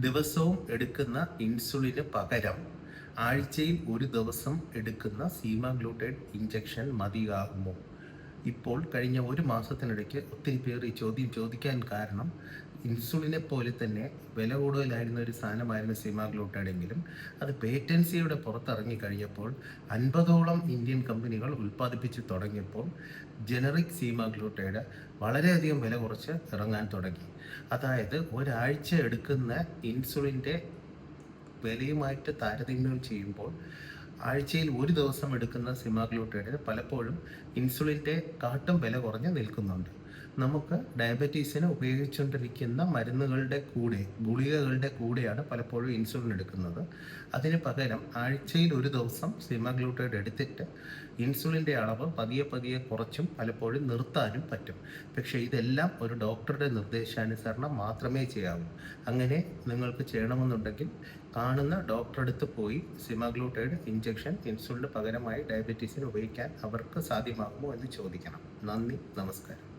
ദിവസവും എടുക്കുന്ന ഇൻസുലിന് പകരം ആഴ്ചയിൽ ഒരു ദിവസം എടുക്കുന്ന സീമാഗ്ലൂട്ടൈഡ് ഇഞ്ചക്ഷൻ മതിയാകുമോ? ഇപ്പോൾ കഴിഞ്ഞ ഒരു മാസത്തിനിടയ്ക്ക് ഒത്തിരി പേർ ഈ ചോദ്യം ചോദിക്കാൻ കാരണം ഇൻസുലിനെ പോലെ തന്നെ വില കൂടുതലായിരുന്ന ഒരു സാധനമായിരുന്നു സീമാഗ്ലൂട്ടൈഡ് എങ്കിലും അത് പേറ്റൻസിയുടെ പുറത്തിറങ്ങി കഴിഞ്ഞപ്പോൾ 50ഓളം ഇന്ത്യൻ കമ്പനികൾ ഉൽപ്പാദിപ്പിച്ച് തുടങ്ങിയപ്പോൾ ജനറിക് സീമാഗ്ലൂട്ടൈഡ് വളരെയധികം വില കുറച്ച് ഇറങ്ങാൻ തുടങ്ങി. അതായത് ഒരാഴ്ച എടുക്കുന്ന ഇൻസുലിൻ്റെ വിലയുമായിട്ട് താരതമ്യം ചെയ്യുമ്പോൾ ആഴ്ചയിൽ ഒരു ദിവസം എടുക്കുന്ന സിമാഗ്ലൂട്ടൈഡിന് പലപ്പോഴും ഇൻസുലിൻ്റെ കാട്ടും വില കുറഞ്ഞ് നിൽക്കുന്നുണ്ട്. നമുക്ക് ഡയബറ്റീസിന് ഉപയോഗിച്ചുകൊണ്ടിരിക്കുന്ന മരുന്നുകളുടെ കൂടെ ഗുളികകളുടെ കൂടെയാണ് പലപ്പോഴും ഇൻസുലിൻ എടുക്കുന്നത്. അതിന് പകരം ആഴ്ചയിൽ ഒരു ദിവസം സിമാഗ്ലൂട്ടൈഡ് എടുത്തിട്ട് ഇൻസുലിൻ്റെ അളവ് പതിയെ പതിയെ കുറച്ചും പലപ്പോഴും നിർത്താനും പറ്റും. പക്ഷേ ഇതെല്ലാം ഒരു ഡോക്ടറുടെ നിർദ്ദേശാനുസരണം മാത്രമേ ചെയ്യാവൂ. അങ്ങനെ നിങ്ങൾക്ക് ചെയ്യണമെന്നുണ്ടെങ്കിൽ കാണുന്ന ഡോക്ടറെ അടുത്ത് പോയി സിമാഗ്ലൂട്ടൈഡ് ഇഞ്ചക്ഷൻ ഇൻസുലിന് പകരമായി ഡയബറ്റീസിന് ഉപയോഗിക്കാൻ അവർക്ക് സാധ്യമാകുമോ എന്ന് ചോദിക്കണം. നന്ദി, നമസ്കാരം.